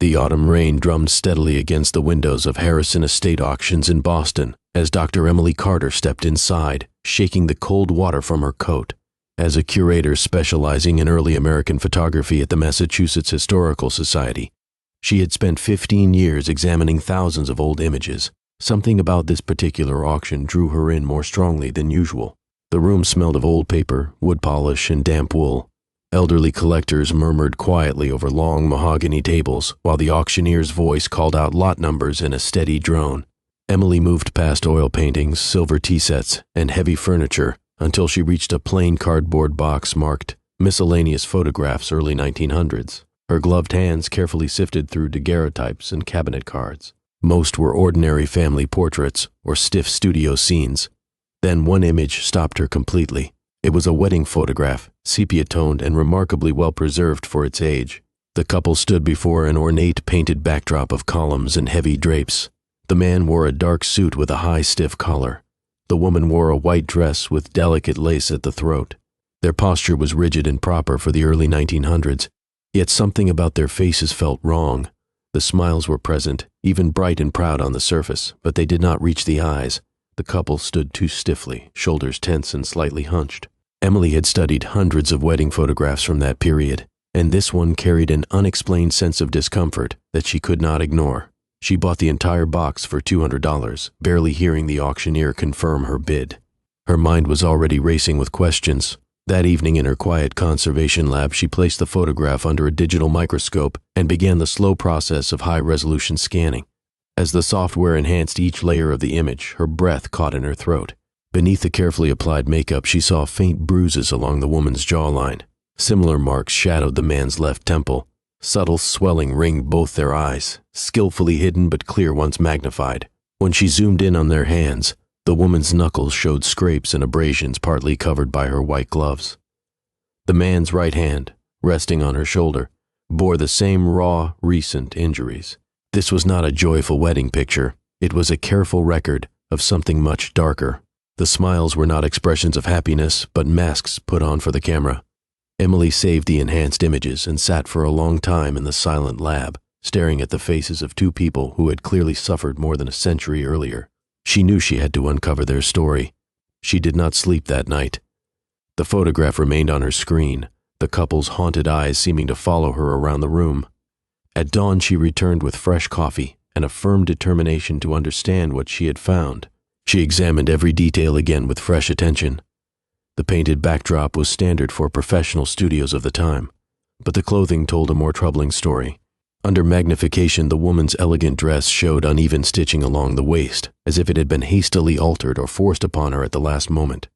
The autumn rain drummed steadily against the windows of Harrison Estate Auctions in Boston as Dr. Emily Carter stepped inside, shaking the cold water from her coat. As a curator specializing in early American photography at the Massachusetts Historical Society, she had spent 15 years examining thousands of old images. Something about this particular auction drew her in more strongly than usual. The room smelled of old paper, wood polish, and damp wool. Elderly collectors murmured quietly over long mahogany tables, while the auctioneer's voice called out lot numbers in a steady drone. Emily moved past oil paintings, silver tea sets, and heavy furniture until she reached a plain cardboard box marked Miscellaneous Photographs Early 1900s. Her gloved hands carefully sifted through daguerreotypes and cabinet cards. Most were ordinary family portraits or stiff studio scenes. Then one image stopped her completely. It was a wedding photograph, sepia-toned and remarkably well preserved for its age. The couple stood before an ornate painted backdrop of columns and heavy drapes. The man wore a dark suit with a high stiff collar. The woman wore a white dress with delicate lace at the throat. Their posture was rigid and proper for the early 1900s, yet something about their faces felt wrong. The smiles were present, even bright and proud on the surface, but they did not reach the eyes. The couple stood too stiffly, shoulders tense and slightly hunched. Emily had studied hundreds of wedding photographs from that period, and this one carried an unexplained sense of discomfort that she could not ignore. She bought the entire box for $200, barely hearing the auctioneer confirm her bid. Her mind was already racing with questions. That evening in her quiet conservation lab, she placed the photograph under a digital microscope and began the slow process of high-resolution scanning. As the software enhanced each layer of the image, her breath caught in her throat. Beneath the carefully applied makeup, she saw faint bruises along the woman's jawline. Similar marks shadowed the man's left temple. Subtle swelling ringed both their eyes, skillfully hidden but clear once magnified. When she zoomed in on their hands, the woman's knuckles showed scrapes and abrasions partly covered by her white gloves. The man's right hand, resting on her shoulder, bore the same raw, recent injuries. This was not a joyful wedding picture. It was a careful record of something much darker. The smiles were not expressions of happiness, but masks put on for the camera. Emily saved the enhanced images and sat for a long time in the silent lab, staring at the faces of two people who had clearly suffered more than a century earlier. She knew she had to uncover their story. She did not sleep that night. The photograph remained on her screen, the couple's haunted eyes seeming to follow her around the room. At dawn, she returned with fresh coffee and a firm determination to understand what she had found. She examined every detail again with fresh attention. The painted backdrop was standard for professional studios of the time, but the clothing told a more troubling story. Under magnification, the woman's elegant dress showed uneven stitching along the waist, as if it had been hastily altered or forced upon her at the last moment.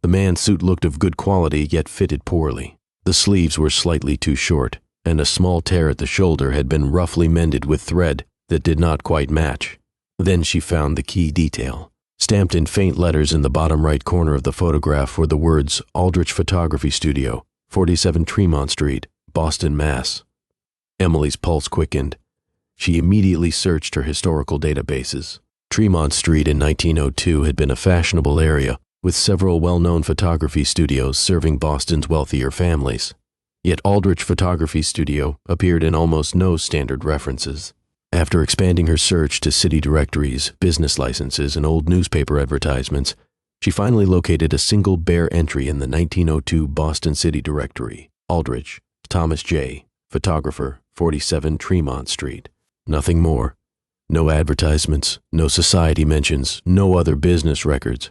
The man's suit looked of good quality, yet fitted poorly. The sleeves were slightly too short, and a small tear at the shoulder had been roughly mended with thread that did not quite match. Then she found the key detail. Stamped in faint letters in the bottom right corner of the photograph were the words Aldrich Photography Studio, 47 Tremont Street, Boston, Mass. Emily's pulse quickened. She immediately searched her historical databases. Tremont Street in 1902 had been a fashionable area, with several well-known photography studios serving Boston's wealthier families. Yet Aldrich Photography Studio appeared in almost no standard references. After expanding her search to city directories, business licenses, and old newspaper advertisements, she finally located a single bare entry in the 1902 Boston City Directory. Aldrich, Thomas J., photographer, 47 Tremont Street. Nothing more. No advertisements, no society mentions, no other business records.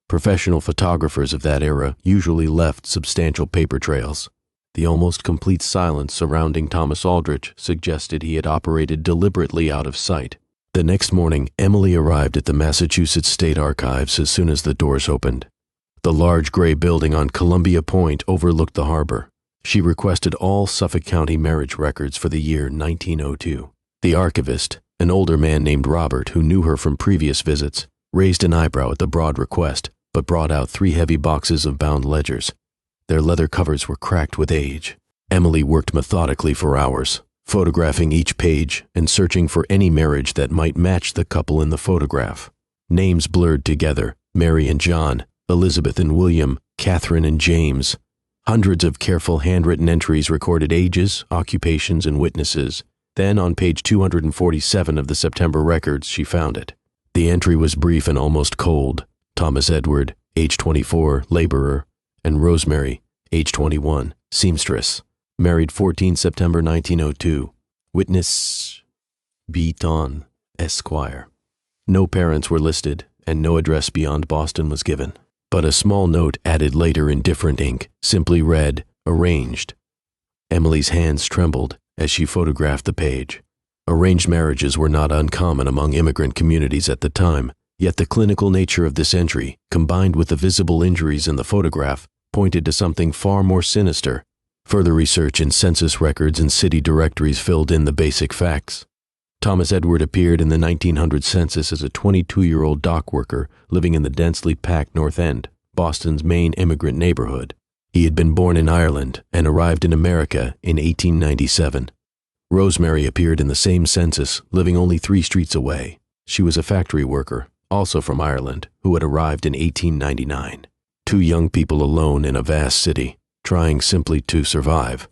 Professional photographers of that era usually left substantial paper trails. The almost complete silence surrounding Thomas Aldrich suggested he had operated deliberately out of sight. The next morning, Emily arrived at the Massachusetts State Archives as soon as the doors opened. The large gray building on Columbia Point overlooked the harbor. She requested all Suffolk County marriage records for the year 1902. The archivist, an older man named Robert who knew her from previous visits, raised an eyebrow at the broad request, but brought out 3 heavy boxes of bound ledgers. Their leather covers were cracked with age. Emily worked methodically for hours, photographing each page and searching for any marriage that might match the couple in the photograph. Names blurred together: Mary and John, Elizabeth and William, Catherine and James. Hundreds of careful handwritten entries recorded ages, occupations, and witnesses. Then, on page 247 of the September records, she found it. The entry was brief and almost cold. Thomas Edward, age 24, laborer, and Rosemary, age 21, seamstress. Married 14 September 1902. Witness Beaton, Esquire. No parents were listed, and no address beyond Boston was given. But a small note added later in different ink simply read, "Arranged." Emily's hands trembled as she photographed the page. Arranged marriages were not uncommon among immigrant communities at the time, yet the clinical nature of this entry, combined with the visible injuries in the photograph, pointed to something far more sinister. Further research in census records and city directories filled in the basic facts. Thomas Edward appeared in the 1900 census as a 22-year-old dock worker living in the densely packed North End, Boston's main immigrant neighborhood. He had been born in Ireland and arrived in America in 1897. Rosemary appeared in the same census, living only 3 streets away. She was a factory worker, also from Ireland, who had arrived in 1899. 2 young people alone in a vast city, trying simply to survive.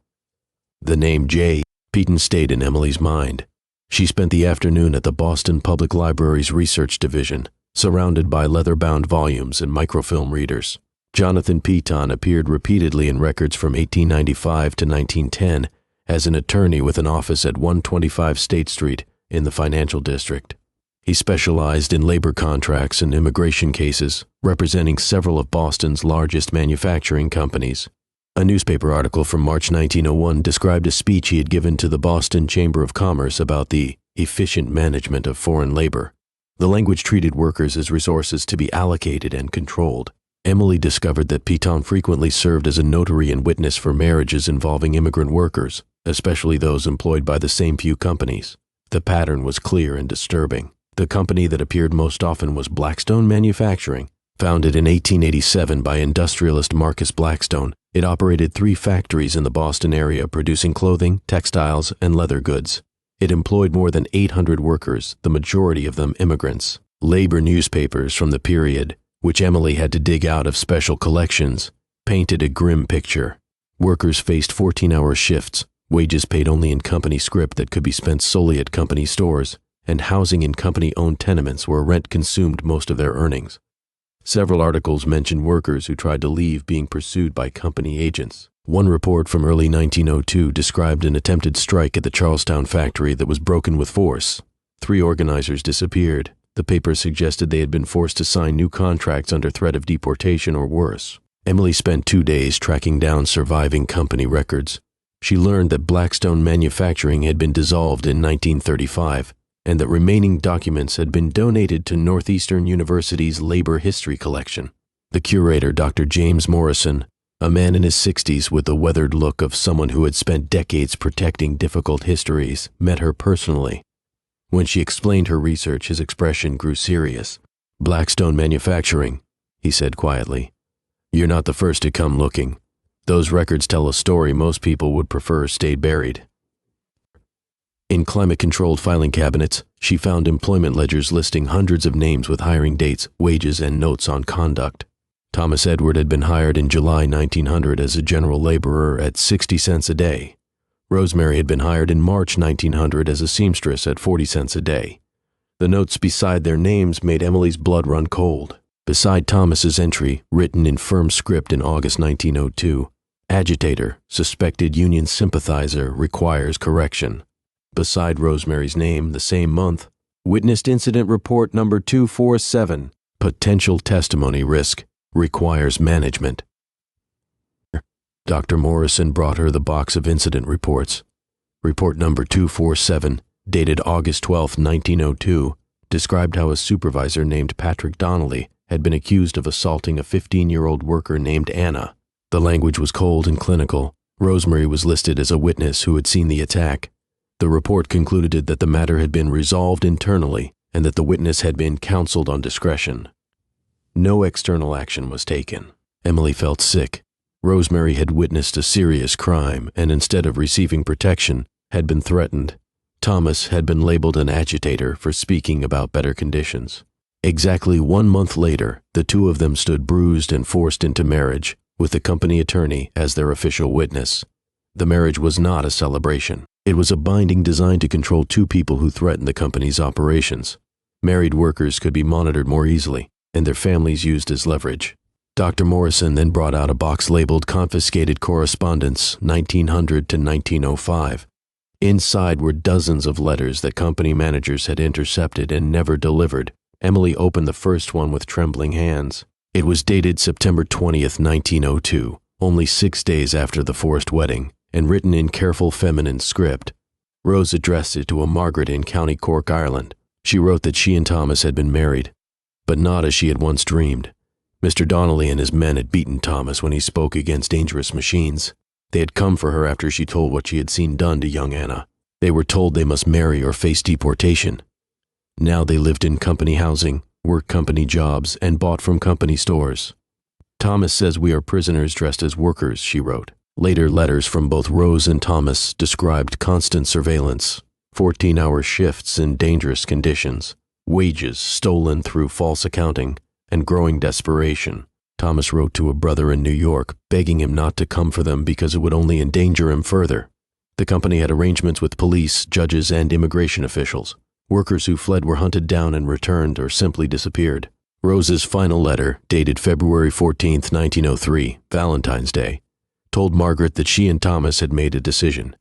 The name J. Beaton stayed in Emily's mind. She spent the afternoon at the Boston Public Library's Research Division, surrounded by leather-bound volumes and microfilm readers. Jonathan Beaton appeared repeatedly in records from 1895 to 1910 as an attorney with an office at 125 State Street in the financial district. He specialized in labor contracts and immigration cases, representing several of Boston's largest manufacturing companies. A newspaper article from March 1901 described a speech he had given to the Boston Chamber of Commerce about the efficient management of foreign labor. The language treated workers as resources to be allocated and controlled. Emily discovered that Beaton frequently served as a notary and witness for marriages involving immigrant workers, especially those employed by the same few companies. The pattern was clear and disturbing. The company that appeared most often was Blackstone Manufacturing. Founded in 1887 by industrialist Marcus Blackstone, it operated 3 factories in the Boston area producing clothing, textiles, and leather goods. It employed more than 800 workers, the majority of them immigrants. Labor newspapers from the period, which Emily had to dig out of special collections, painted a grim picture. Workers faced 14-hour shifts, wages paid only in company scrip that could be spent solely at company stores, and housing in company-owned tenements where rent consumed most of their earnings. Several articles mentioned workers who tried to leave being pursued by company agents. One report from early 1902 described an attempted strike at the Charlestown factory that was broken with force. 3 organizers disappeared. The paper suggested they had been forced to sign new contracts under threat of deportation or worse. Emily spent 2 days tracking down surviving company records. She learned that Blackstone Manufacturing had been dissolved in 1935, and that remaining documents had been donated to Northeastern University's Labor History Collection. The curator, Dr. James Morrison, a man in his 60s with the weathered look of someone who had spent decades protecting difficult histories, met her personally. When she explained her research, his expression grew serious. "Blackstone Manufacturing," he said quietly. "You're not the first to come looking. Those records tell a story most people would prefer stayed buried." In climate-controlled filing cabinets, she found employment ledgers listing hundreds of names with hiring dates, wages, and notes on conduct. Thomas Edward had been hired in July 1900 as a general laborer at 60 cents a day. Rosemary had been hired in March 1900 as a seamstress at 40 cents a day. The notes beside their names made Emily's blood run cold. Beside Thomas's entry, written in firm script in August 1902, "Agitator, suspected union sympathizer, requires correction." Beside Rosemary's name, the same month, "Witnessed incident report number 247, potential testimony risk, requires management." Dr. Morrison brought her the box of incident reports. Report number 247, dated August 12, 1902, described how a supervisor named Patrick Donnelly had been accused of assaulting a 15-year-old worker named Anna. The language was cold and clinical. Rosemary was listed as a witness who had seen the attack. The report concluded that the matter had been resolved internally and that the witness had been counseled on discretion. No external action was taken. Emily felt sick. Rosemary had witnessed a serious crime and instead of receiving protection, had been threatened. Thomas had been labeled an agitator for speaking about better conditions. Exactly 1 month later, the 2 of them stood bruised and forced into marriage, with the company attorney as their official witness. The marriage was not a celebration. It was a binding designed to control two people who threatened the company's operations. Married workers could be monitored more easily, and their families used as leverage. Dr. Morrison then brought out a box labeled Confiscated Correspondence, 1900 to 1905. Inside were dozens of letters that company managers had intercepted and never delivered. Emily opened the first one with trembling hands. It was dated September 20th, 1902, only 6 days after the forced wedding, and written in careful feminine script. Rose addressed it to a Margaret in County Cork, Ireland. She wrote that she and Thomas had been married, but not as she had once dreamed. Mr. Donnelly and his men had beaten Thomas when he spoke against dangerous machines. They had come for her after she told what she had seen done to young Anna. They were told they must marry or face deportation. Now they lived in company housing, worked company jobs, and bought from company stores. Thomas says we are prisoners dressed as workers, she wrote. Later letters from both Rose and Thomas described constant surveillance, 14-hour shifts in dangerous conditions, wages stolen through false accounting, and growing desperation. Thomas wrote to a brother in New York, begging him not to come for them because it would only endanger him further. The company had arrangements with police, judges, and immigration officials. Workers who fled were hunted down and returned or simply disappeared. Rose's final letter, dated February 14, 1903, Valentine's Day, told Margaret that she and Thomas had made a decision.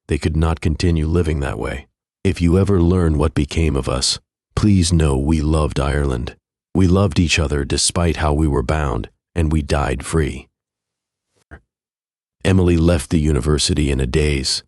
They could not continue living that way. If you ever learn what became of us, please know we loved Ireland. We loved each other despite how we were bound, and we died free. Emily left the university in a daze.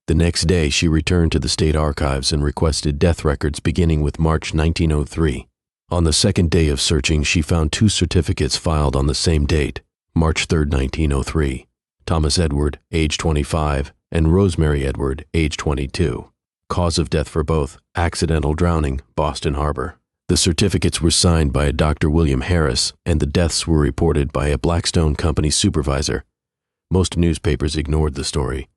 The next day, she returned to the state archives and requested death records beginning with March 1903. On the second day of searching, she found 2 certificates filed on the same date, March 3, 1903. Thomas Edward, age 25, and Rosemary Edward, age 22. Cause of death for both, accidental drowning, Boston Harbor. The certificates were signed by a Dr. William Harris, and the deaths were reported by a Blackstone company supervisor. Most newspapers ignored the story.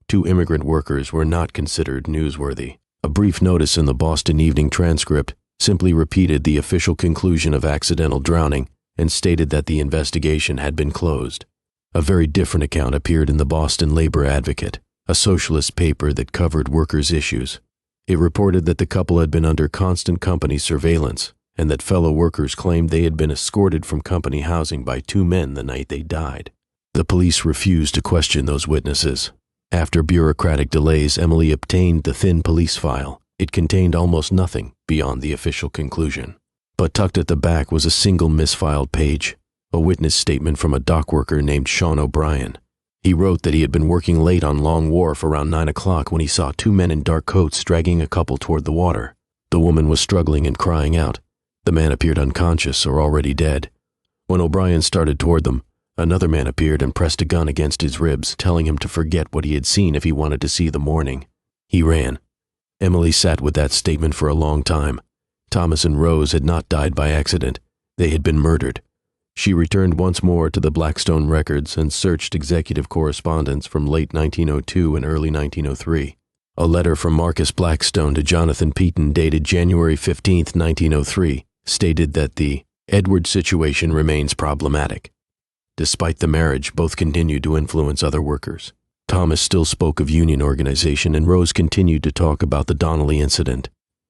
2 immigrant workers were not considered newsworthy. A brief notice in the Boston Evening Transcript simply repeated the official conclusion of accidental drowning and stated that the investigation had been closed. A very different account appeared in the Boston Labor Advocate, a socialist paper that covered workers' issues. It reported that the couple had been under constant company surveillance and that fellow workers claimed they had been escorted from company housing by 2 men the night they died. The police refused to question those witnesses. After bureaucratic delays, Emily obtained the thin police file. It contained almost nothing beyond the official conclusion. But tucked at the back was a single misfiled page, a witness statement from a dock worker named Sean O'Brien. He wrote that he had been working late on Long Wharf around 9 o'clock when he saw 2 men in dark coats dragging a couple toward the water. The woman was struggling and crying out. The man appeared unconscious or already dead. When O'Brien started toward them, another man appeared and pressed a gun against his ribs, telling him to forget what he had seen if he wanted to see the morning. He ran. Emily sat with that statement for a long time. Thomas and Rose had not died by accident. They had been murdered. She returned once more to the Blackstone records and searched executive correspondence from late 1902 and early 1903. A letter from Marcus Blackstone to Jonathan Peaton dated January 15, 1903, stated that the Edward situation remains problematic. Despite the marriage, both continued to influence other workers. Thomas still spoke of union organization, and Rose continued to talk about the Donnelly incident.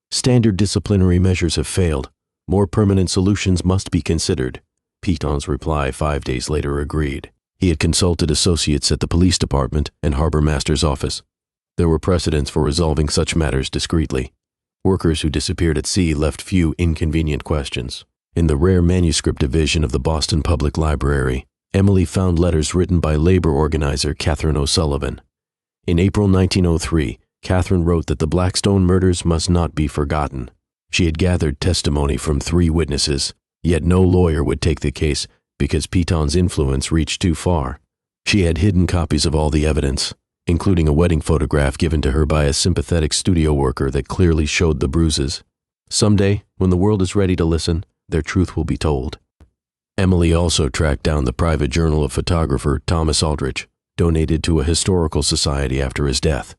Standard disciplinary measures have failed. More permanent solutions must be considered. Peaton's reply 5 days later agreed. He had consulted associates at the police department and harbor master's office. There were precedents for resolving such matters discreetly. Workers who disappeared at sea left few inconvenient questions. In the rare manuscript division of the Boston Public Library, Emily found letters written by labor organizer Catherine O'Sullivan. In April 1903, Catherine wrote that the Blackstone murders must not be forgotten. She had gathered testimony from 3 witnesses, yet no lawyer would take the case because Peaton's influence reached too far. She had hidden copies of all the evidence, including a wedding photograph given to her by a sympathetic studio worker that clearly showed the bruises. Someday, when the world is ready to listen, their truth will be told. Emily also tracked down the private journal of photographer Thomas Aldrich, donated to a historical society after his death.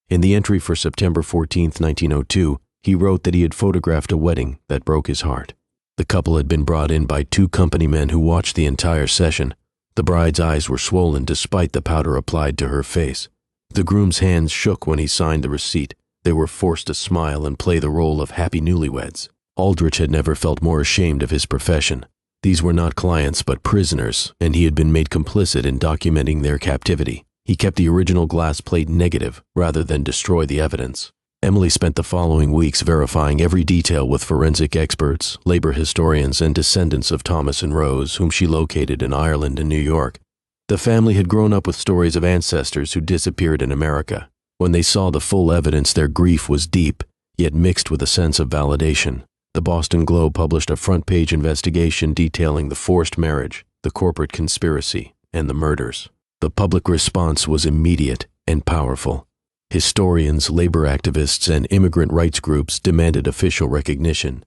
In the entry for September 14, 1902, he wrote that he had photographed a wedding that broke his heart. The couple had been brought in by 2 company men who watched the entire session. The bride's eyes were swollen despite the powder applied to her face. The groom's hands shook when he signed the receipt. They were forced to smile and play the role of happy newlyweds. Aldrich had never felt more ashamed of his profession. These were not clients but prisoners, and he had been made complicit in documenting their captivity. He kept the original glass plate negative rather than destroy the evidence. Emily spent the following weeks verifying every detail with forensic experts, labor historians, and descendants of Thomas and Rose, whom she located in Ireland and New York. The family had grown up with stories of ancestors who disappeared in America. When they saw the full evidence, their grief was deep, yet mixed with a sense of validation. The Boston Globe published a front-page investigation detailing the forced marriage, the corporate conspiracy, and the murders. The public response was immediate and powerful. Historians, labor activists, and immigrant rights groups demanded official recognition.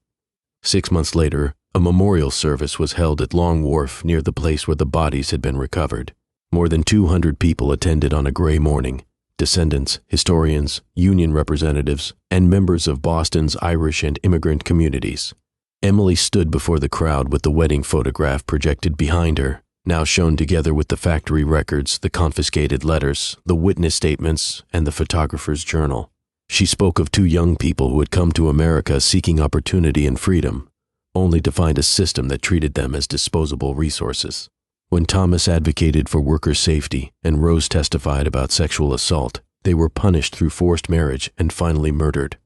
6 months later, a memorial service was held at Long Wharf near the place where the bodies had been recovered. More than 200 people attended on a gray morning. Descendants, historians, union representatives, and members of Boston's Irish and immigrant communities. Emily stood before the crowd with the wedding photograph projected behind her, now shown together with the factory records, the confiscated letters, the witness statements, and the photographer's journal. She spoke of two young people who had come to America seeking opportunity and freedom, only to find a system that treated them as disposable resources. When Thomas advocated for worker safety and Rose testified about sexual assault, they were punished through forced marriage and finally murdered.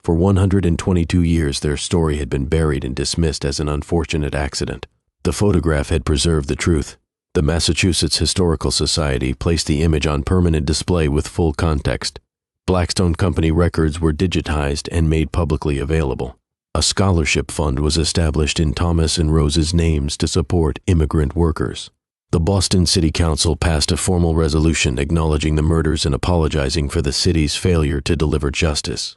For 122 years, their story had been buried and dismissed as an unfortunate accident. The photograph had preserved the truth. The Massachusetts Historical Society placed the image on permanent display with full context. Blackstone Company records were digitized and made publicly available. A scholarship fund was established in Thomas and Rose's names to support immigrant workers. The Boston City Council passed a formal resolution acknowledging the murders and apologizing for the city's failure to deliver justice.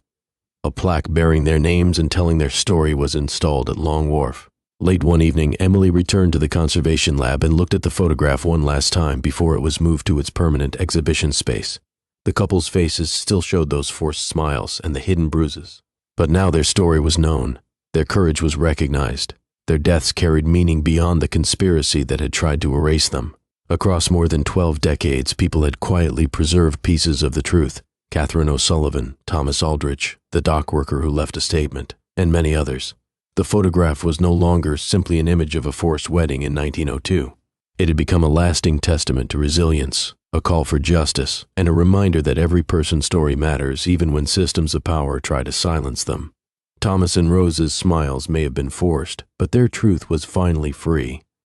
A plaque bearing their names and telling their story was installed at Long Wharf. Late one evening, Emily returned to the conservation lab and looked at the photograph one last time before it was moved to its permanent exhibition space. The couple's faces still showed those forced smiles and the hidden bruises. But now their story was known. Their courage was recognized. Their deaths carried meaning beyond the conspiracy that had tried to erase them. Across more than 12 decades, people had quietly preserved pieces of the truth. Catherine O'Sullivan, Thomas Aldrich, the dock worker who left a statement, and many others. The photograph was no longer simply an image of a forced wedding in 1902. It had become a lasting testament to resilience, a call for justice, and a reminder that every person's story matters even when systems of power try to silence them. Thomas and Rose's smiles may have been forced, but their truth was finally free.